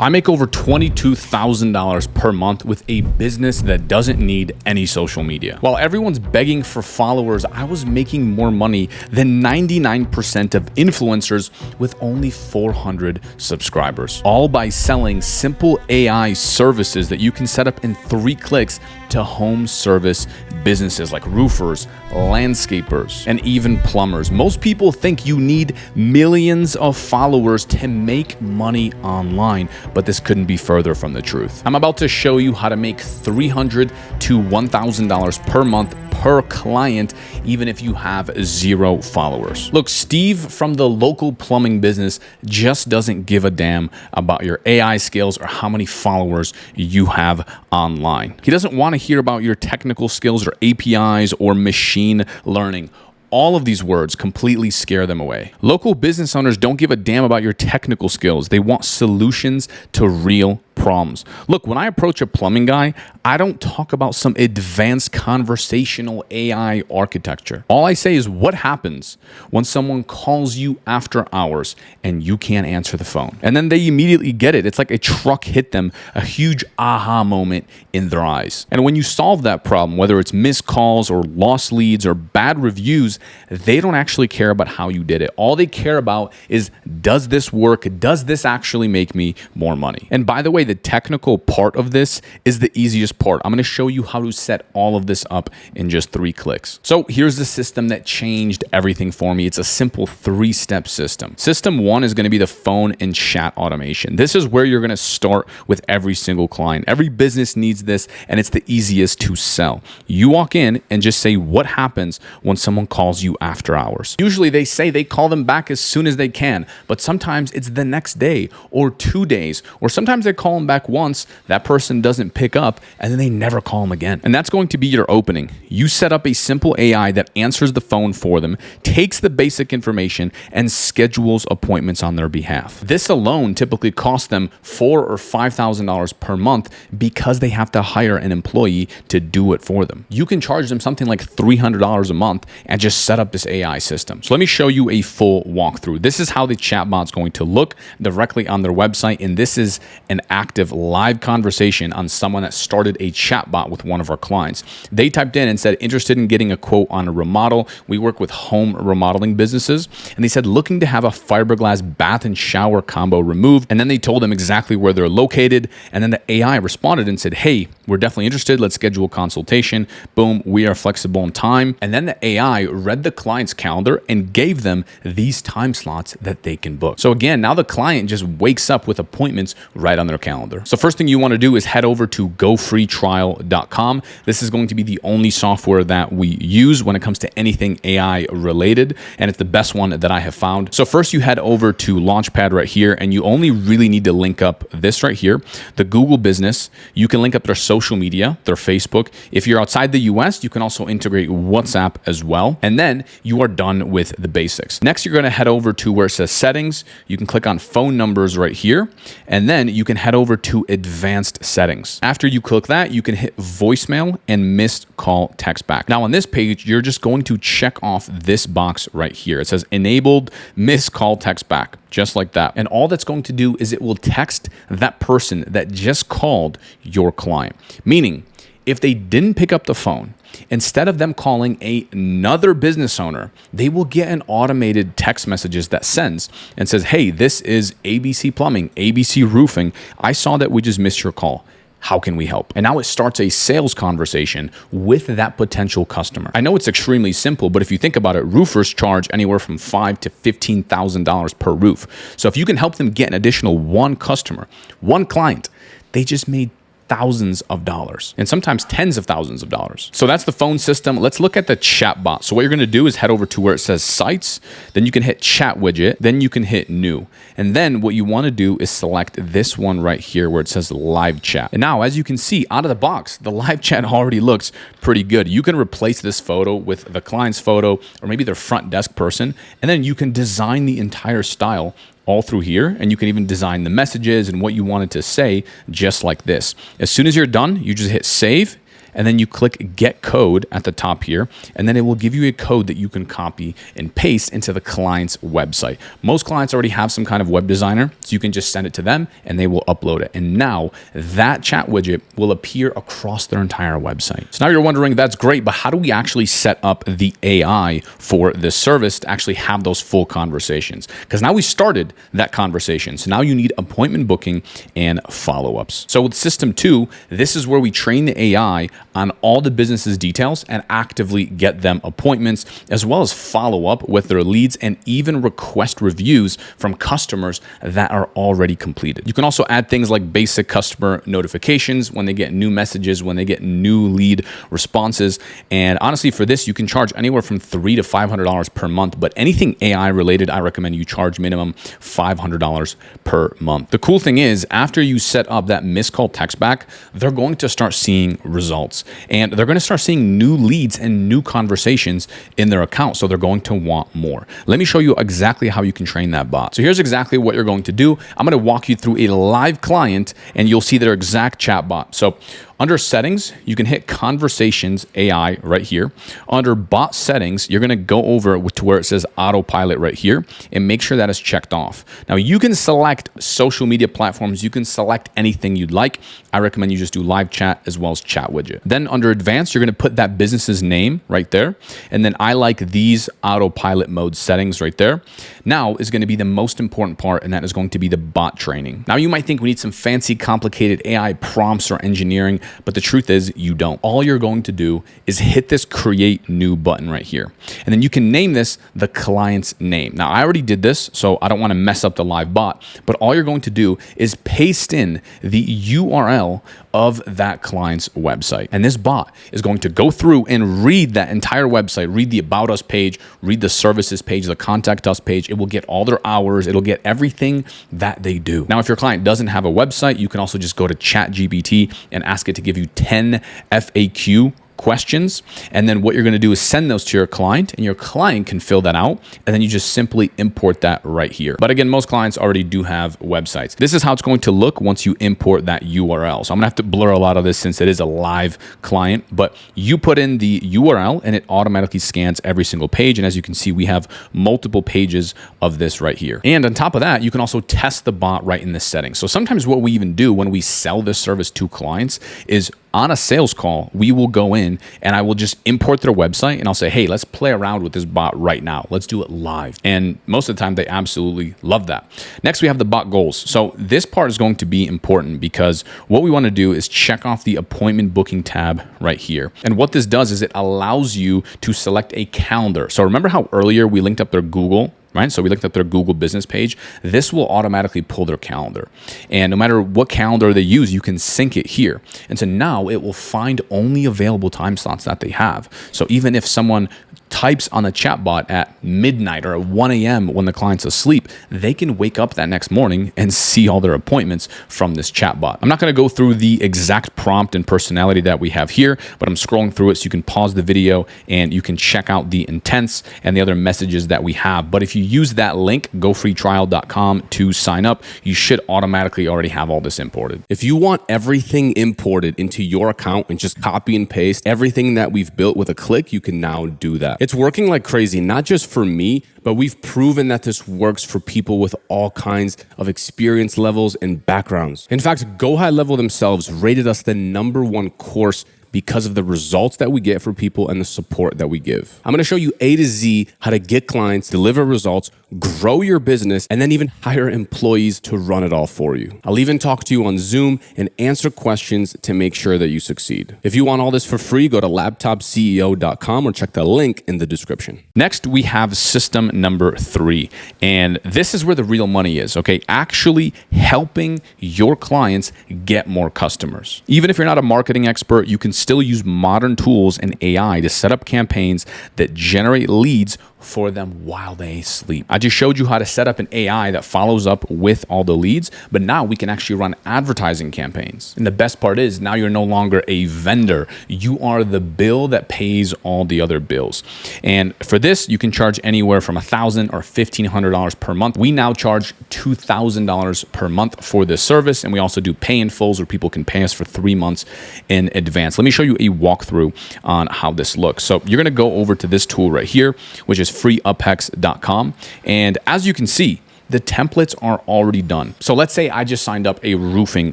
I make over $22,000 per month with a business that doesn't need any social media. While everyone's begging for followers, I was making more money than 99% of influencers with only 400 subscribers, all by selling simple AI services that you can set up in 3 clicks to home service businesses like roofers, landscapers, and even plumbers. Most people think you need millions of followers to make money online, but this couldn't be further from the truth. I'm about to show you how to make $300 to $1,000 per month per client, even if you have 0 followers. Look, Steve from the local plumbing business just doesn't give a damn about your AI skills or how many followers you have online. He doesn't want to hear about your technical skills or APIs or machine learning. All of these words completely scare them away. Local business owners don't give a damn about your technical skills. They want solutions to real problems. Look, when I approach a plumbing guy, I don't talk about some advanced conversational AI architecture. All I say is what happens when someone calls you after hours and you can't answer the phone. And then they immediately get it. It's like a truck hit them, a huge aha moment in their eyes. And when you solve that problem, whether it's missed calls or lost leads or bad reviews, they don't actually care about how you did it. All they care about is, does this work? Does this actually make me more money? And by the way, the technical part of this is the easiest part. I'm going to show you how to set all of this up in just 3 clicks. So here's the system that changed everything for me. It's a simple 3-step system. System 1 is going to be the phone and chat automation. This is where you're going to start with every single client. Every business needs this, and it's the easiest to sell. You walk in and just say what happens when someone calls you after hours. Usually they say they call them back as soon as they can, but sometimes it's the next day or 2 days, or sometimes they call them back once, that person doesn't pick up, and then they never call them again. And that's going to be your opening. You set up a simple AI that answers the phone for them, takes the basic information, and schedules appointments on their behalf. This alone typically costs them $4,000 or $5,000 per month because they have to hire an employee to do it for them. You can charge them something like $300 a month and just set up this AI system. So let me show you a full walkthrough. This is how the chatbot's going to look directly on their website, and this is an active live conversation on someone that started a chatbot with one of our clients. They typed in and said, interested in getting a quote on a remodel. We work with home remodeling businesses. And they said, looking to have a fiberglass bath and shower combo removed. And then they told them exactly where they're located. And then the AI responded and said, hey, we're definitely interested. Let's schedule a consultation. Boom, we are flexible in time. And then the AI read the client's calendar and gave them these time slots that they can book. So again, now the client just wakes up with appointments right on their calendar. So first thing you want to do is head over to gofreetrial.com. This is going to be the only software that we use when it comes to anything AI related, and it's the best one that I have found. So first you head over to Launchpad right here, and you only really need to link up this right here, the Google business. You can link up their social media, their Facebook. If you're outside the US, you can also integrate WhatsApp as well. And then you are done with the basics. Next, you're going to head over to where it says settings. You can click on phone numbers right here, and then you can head over to advanced settings. After you click that, you can hit voicemail and missed call text back. Now on this page, you're just going to check off this box right here. It says enabled missed call text back, just like that. And all that's going to do is it will text that person that just called your client. Meaning, if they didn't pick up the phone, instead of them calling another business owner, they will get an automated text messages that sends and says, hey, this is ABC Plumbing, ABC Roofing. I saw that we just missed your call. How can we help? And now it starts a sales conversation with that potential customer. I know it's extremely simple, but if you think about it, roofers charge anywhere from $5,000 to $15,000 per roof. So if you can help them get an additional 1 customer, 1 client, they just made thousands of dollars and sometimes tens of thousands of dollars. So that's the phone system. Let's look at the chat bot. So what you're going to do is head over to where it says sites, then you can hit chat widget, then you can hit new. And then what you want to do is select this one right here where it says live chat. And now, as you can see out of the box, the live chat already looks pretty good. You can replace this photo with the client's photo or maybe their front desk person, and then you can design the entire style all through here, and you can even design the messages and what you wanted to say just like this. As soon as you're done, you just hit save, and then you click get code at the top here, and then it will give you a code that you can copy and paste into the client's website. Most clients already have some kind of web designer, so you can just send it to them and they will upload it. And now that chat widget will appear across their entire website. So now you're wondering, that's great, but how do we actually set up the AI for this service to actually have those full conversations? Because now we started that conversation. So now you need appointment booking and follow-ups. So with system 2, this is where we train the AI on all the business's details and actively get them appointments, as well as follow up with their leads and even request reviews from customers that are already completed. You can also add things like basic customer notifications when they get new messages, when they get new lead responses. And honestly, for this, you can charge anywhere from $300 to $500 per month, but anything AI related, I recommend you charge minimum $500 per month. The cool thing is, after you set up that missed call text back, they're going to start seeing results, and they're going to start seeing new leads and new conversations in their account. So they're going to want more. Let me show you exactly how you can train that bot. So here's exactly what you're going to do. I'm going to walk you through a live client and you'll see their exact chatbot. So under settings, you can hit conversations AI right here. Under bot settings, you're going to go over to where it says autopilot right here and make sure that is checked off. Now you can select social media platforms. You can select anything you'd like. I recommend you just do live chat as well as chat widget. Then under advanced, you're going to put that business's name right there. And then I like these autopilot mode settings right there. Now is going to be the most important part, and that is going to be the bot training. Now you might think we need some fancy, complicated AI prompts or engineering, but the truth is you don't. All you're going to do is hit this create new button right here. And then you can name this the client's name. Now I already did this, so I don't want to mess up the live bot, but all you're going to do is paste in the URL of that client's website. And this bot is going to go through and read that entire website, read the about us page, read the services page, the contact us page. It will get all their hours. It'll get everything that they do. Now, if your client doesn't have a website, you can also just go to ChatGPT and ask it to give you 10 FAQ questions. And then what you're going to do is send those to your client, and your client can fill that out. And then you just simply import that right here. But again, most clients already do have websites. This is how it's going to look once you import that URL. So I'm gonna have to blur a lot of this since it is a live client, but you put in the URL and it automatically scans every single page. And as you can see, we have multiple pages of this right here. And on top of that, you can also test the bot right in this setting. So sometimes what we even do when we sell this service to clients is on a sales call, we will go in and I will just import their website and I'll say, hey, let's play around with this bot right now. Let's do it live. And most of the time they absolutely love that. Next, we have the bot goals. So this part is going to be important because what we want to do is check off the appointment booking tab right here. And what this does is it allows you to select a calendar. So remember how earlier we linked up their Google, right? So we looked at their Google business page. This will automatically pull their calendar. And no matter what calendar they use, you can sync it here. And so now it will find only available time slots that they have. So even if someone types on the chatbot at midnight or at 1 a.m. when the client's asleep, they can wake up that next morning and see all their appointments from this chatbot. I'm not going to go through the exact prompt and personality that we have here, but I'm scrolling through it so you can pause the video and you can check out the intents and the other messages that we have. But if you use that link, gofreetrial.com, to sign up, you should automatically already have all this imported. If you want everything imported into your account and just copy and paste everything that we've built with a click, you can now do that. It's working like crazy, not just for me, but we've proven that this works for people with all kinds of experience levels and backgrounds. In fact, Go High Level themselves rated us the #1 course because of the results that we get for people and the support that we give. I'm going to show you A to Z how to get clients, deliver results, grow your business, and then even hire employees to run it all for you. I'll even talk to you on Zoom and answer questions to make sure that you succeed. If you want all this for free, go to laptopceo.com or check the link in the description. Next, we have system number 3. And this is where the real money is, okay? Actually helping your clients get more customers. Even if you're not a marketing expert, you can still use modern tools and AI to set up campaigns that generate leads for them while they sleep. I just showed you how to set up an AI that follows up with all the leads, but now we can actually run advertising campaigns. And the best part is now you're no longer a vendor. You are the bill that pays all the other bills. And for this, you can charge anywhere from $1,000 or $1,500 per month. We now charge $2,000 per month for this service. And we also do pay in fulls where people can pay us for 3 months in advance. Let me show you a walkthrough on how this looks. So you're gonna go over to this tool right here, which is freeupex.com. And as you can see, the templates are already done. So let's say I just signed up a roofing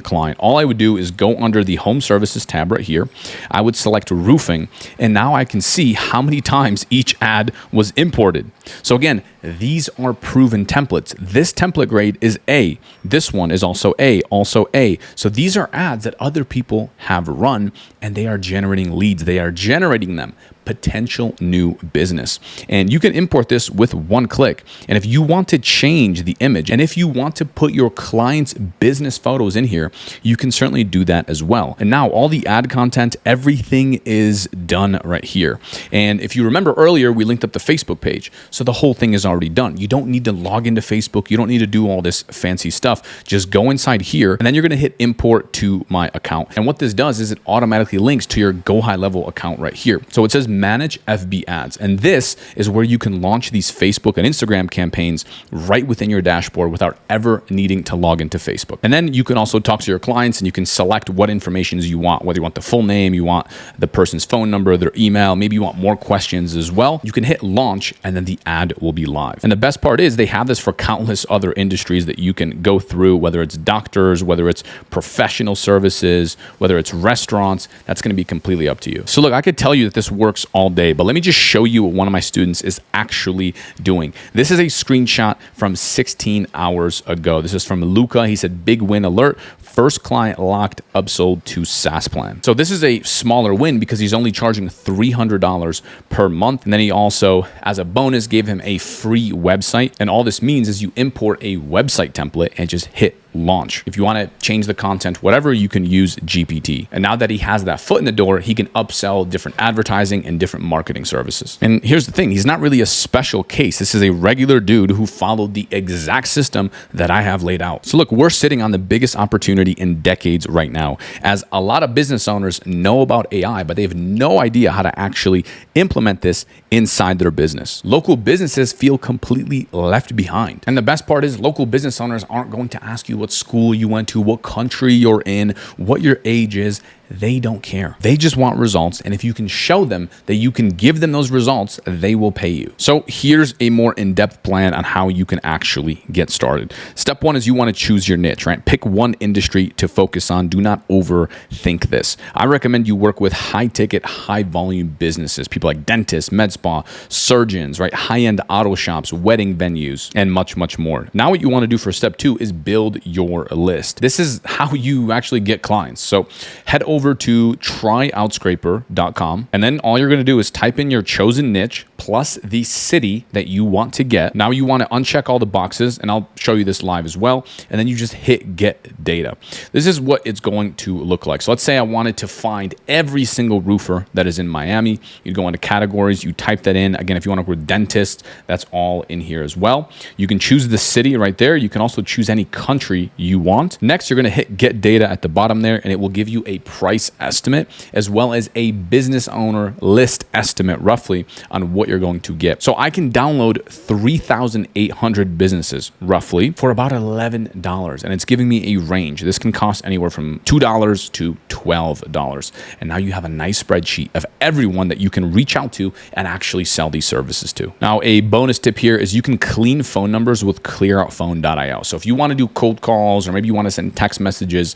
client. All I would do is go under the home services tab right here. I would select roofing, and now I can see how many times each ad was imported. So again, these are proven templates. This template grade is A. This one is also A, also A. So these are ads that other people have run, and they are generating leads. They are generating them. Potential new business. And you can import this with one click. And if you want to change the image, and if you want to put your client's business photos in here, you can certainly do that as well. And now all the ad content, everything is done right here. And if you remember earlier, we linked up the Facebook page. So the whole thing is already done. You don't need to log into Facebook. You don't need to do all this fancy stuff. Just go inside here, and then you're going to hit import to my account. And what this does is it automatically links to your Go High Level account right here. So it says manage FB ads. And this is where you can launch these Facebook and Instagram campaigns right within your dashboard without ever needing to log into Facebook. And then you can also talk to your clients and you can select what information you want, whether you want the full name, you want the person's phone number, their email, maybe you want more questions as well. You can hit launch and then the ad will be live. And the best part is they have this for countless other industries that you can go through, whether it's doctors, whether it's professional services, whether it's restaurants. That's going to be completely up to you. So look, I could tell you that this works all day, but let me just show you what one of my students is actually doing. This is a screenshot from 16 hours ago. This is from Luca. He said, big win alert. First client locked, upsold to SaaS plan. So this is a smaller win because he's only charging $300 per month. And then he also, as a bonus, gave him a free website. And all this means is you import a website template and just hit launch. If you want to change the content, whatever, you can use GPT. And now that he has that foot in the door, he can upsell different advertising and different marketing services. And here's the thing, he's not really a special case. This is a regular dude who followed the exact system that I have laid out. So look, we're sitting on the biggest opportunity in decades right now, as a lot of business owners know about AI, but they have no idea how to actually implement this inside their business. Local businesses feel completely left behind. And the best part is local business owners aren't going to ask you what school you went to, what country you're in, what your age is. They don't care. They just want results. And if you can show them that you can give them those results, they will pay you. So here's a more in-depth plan on how you can actually get started. Step one is you want to choose your niche, right? Pick one industry to focus on. Do not overthink this. I recommend you work with high-ticket, high-volume businesses, people like dentists, med spa, surgeons, right? High-end auto shops, wedding venues, and much, much more. Now what you want to do for step two is build your list. This is how you actually get clients. So head over to tryoutscraper.com, and then all you're going to do is type in your chosen niche plus the city that you want to get. Now you want to uncheck all the boxes, and I'll show you this live as well, and then you just hit get data. This is what it's going to look like. So let's say I wanted to find every single roofer that is in Miami. You'd go into categories, you type that in. Again, if you want to work with dentists, that's all in here as well. You can choose the city right there. You can also choose any country you want. Next, you're going to hit get data at the bottom there, and it will give you a price estimate as well as a business owner list estimate roughly on what you're going to get. So I can download 3,800 businesses roughly for about $11, and it's giving me a range. This can cost anywhere from $2 to $12. And now you have a nice spreadsheet of everyone that you can reach out to and actually sell these services to. Now, a bonus tip here is you can clean phone numbers with clearoutphone.io. So if you want to do cold calls or maybe you want to send text messages,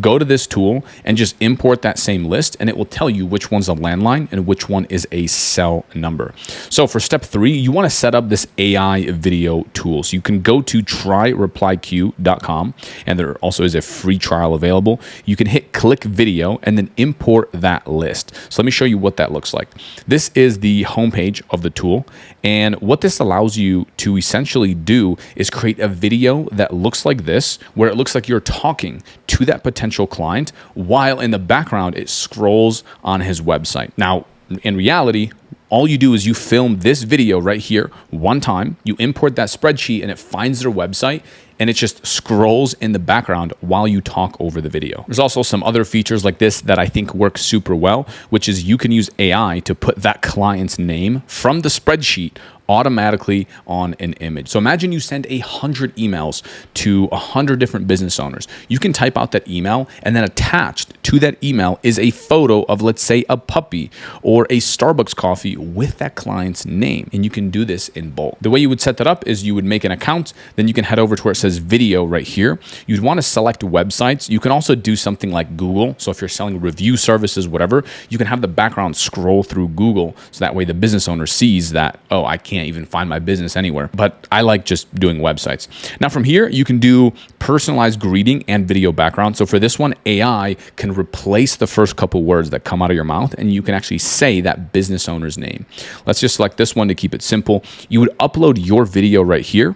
go to this tool and just import that same list, and it will tell you which one's a landline and which one is a cell number. So for step three, you want to set up this AI video tool. So you can go to tryreplyq.com, and there also is a free trial available. You can hit click video and then import that list. So let me show you what that looks like. This is the homepage of the tool, and what this allows you to essentially do is create a video that looks like this, where it looks like you're talking to that potential client while in the background it scrolls on his website. Now, in reality, all you do is you film this video right here one time, you import that spreadsheet and it finds their website and it just scrolls in the background while you talk over the video. There's also some other features like this that I think work super well, which is you can use AI to put that client's name from the spreadsheet automatically on an image. So imagine you send 100 emails to 100 different business owners. You can type out that email, and then attached to that email is a photo of, let's say, a puppy or a Starbucks coffee with that client's name. And you can do this in bulk. The way you would set that up is you would make an account, then you can head over to where it says video right here. You'd want to select websites. You can also do something like Google. So if you're selling review services, whatever, you can have the background scroll through Google. So that way the business owner sees that, oh, I can't even find my business anywhere. But I like just doing websites. Now from here, you can do personalized greeting and video background. So for this one, AI can replace the first couple words that come out of your mouth, and you can actually say that business owner's name. Let's just select this one to keep it simple. You would upload your video right here,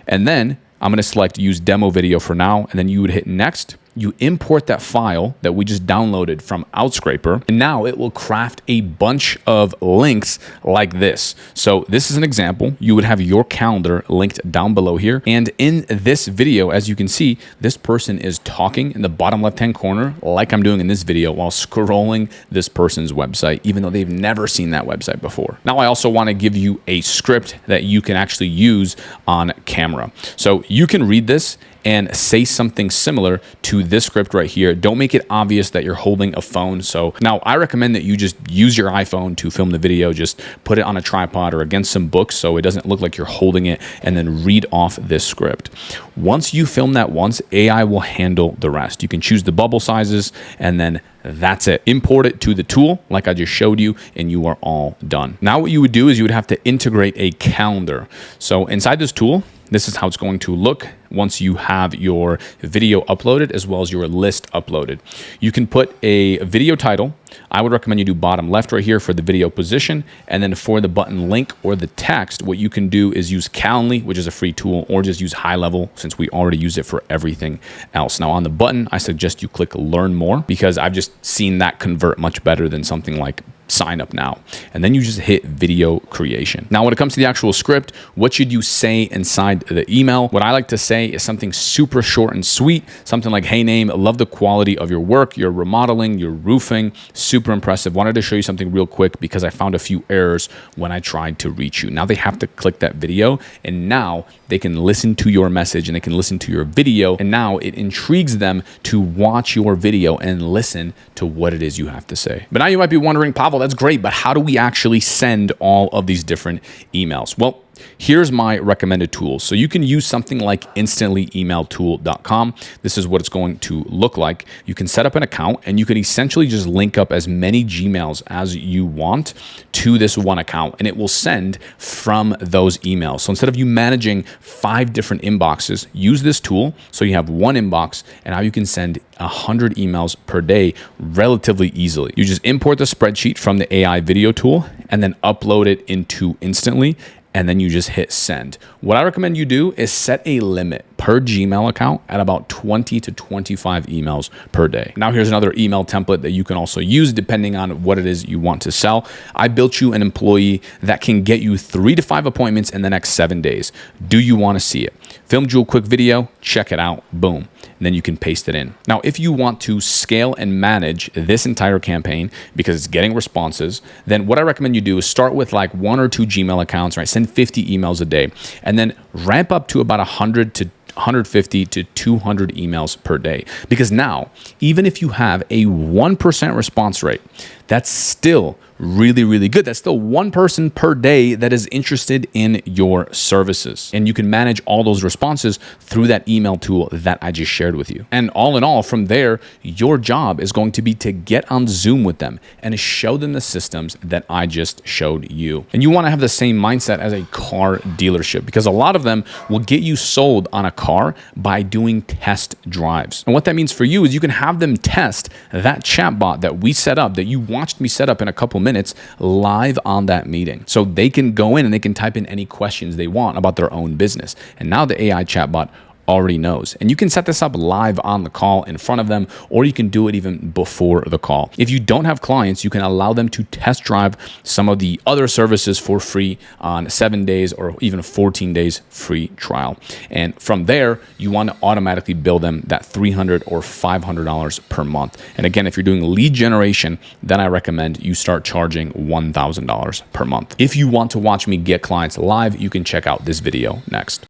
and then I'm going to select use demo video for now, and then you would hit next. You import that file that we just downloaded from Outscraper, and now it will craft a bunch of links like this. So this is an example. You would have your calendar linked down below here. And in this video, as you can see, this person is talking in the bottom left-hand corner, like I'm doing in this video, while scrolling this person's website, even though they've never seen that website before. Now, I also want to give you a script that you can actually use on camera. So you can read this and say something similar to this script right here. Don't make it obvious that you're holding a phone. So now I recommend that you just use your iPhone to film the video. Just put it on a tripod or against some books so it doesn't look like you're holding it, and then read off this script. Once you film that once, AI will handle the rest. You can choose the bubble sizes, and then that's it. Import it to the tool like I just showed you, and you are all done. Now what you would do is you would have to integrate a calendar. So inside this tool, this is how it's going to look once you have your video uploaded as well as your list uploaded. You can put a video title. I would recommend you do bottom left right here for the video position. And then for the button link or the text, what you can do is use Calendly, which is a free tool, or just use high level since we already use it for everything else. Now on the button, I suggest you click learn more because I've just seen that convert much better than something like sign up now. And then you just hit video creation. Now, when it comes to the actual script, what should you say inside the email? What I like to say is something super short and sweet, something like, hey name, love the quality of your work, your remodeling, your roofing, super impressive. Wanted to show you something real quick because I found a few errors when I tried to reach you. Now they have to click that video, and now they can listen to your message and they can listen to your video, and now it intrigues them to watch your video and listen to what it is you have to say. But now you might be wondering, Pavel, that's great, but how do we actually send all of these different emails? Well, here's my recommended tools. So you can use something like instantlyemailtool.com. This is what it's going to look like. You can set up an account and you can essentially just link up as many Gmails as you want to this one account, and it will send from those emails. So instead of you managing 5 different inboxes, use this tool so you have one inbox, and now you can send 100 emails per day relatively easily. You just import the spreadsheet from the AI video tool and then upload it into Instantly, and then you just hit send. What I recommend you do is set a limit per Gmail account at about 20 to 25 emails per day. Now here's another email template that you can also use depending on what it is you want to sell. I built you an employee that can get you 3 to 5 appointments in the next 7 days. Do you want to see it? Filmed you a quick video, check it out, boom. And then you can paste it in. Now, if you want to scale and manage this entire campaign because it's getting responses, then what I recommend you do is start with like 1 or 2 Gmail accounts, right? Send 50 emails a day, and then ramp up to about 100 to 150 to 200 emails per day. Because now, even if you have a 1% response rate, that's still really, really good. That's still one person per day that is interested in your services. And you can manage all those responses through that email tool that I just shared with you. And all in all, from there, your job is going to be to get on Zoom with them and show them the systems that I just showed you. And you want to have the same mindset as a car dealership, because a lot of them will get you sold on a car by doing test drives. And what that means for you is you can have them test that chatbot that we set up, that you watched me set up in a couple minutes, live on that meeting. So they can go in and they can type in any questions they want about their own business. And now the AI chatbot already knows. And you can set this up live on the call in front of them, or you can do it even before the call. If you don't have clients, you can allow them to test drive some of the other services for free on 7 days or even 14 days free trial. And from there, you want to automatically bill them that $300 or $500 per month. And again, if you're doing lead generation, then I recommend you start charging $1,000 per month. If you want to watch me get clients live, you can check out this video next.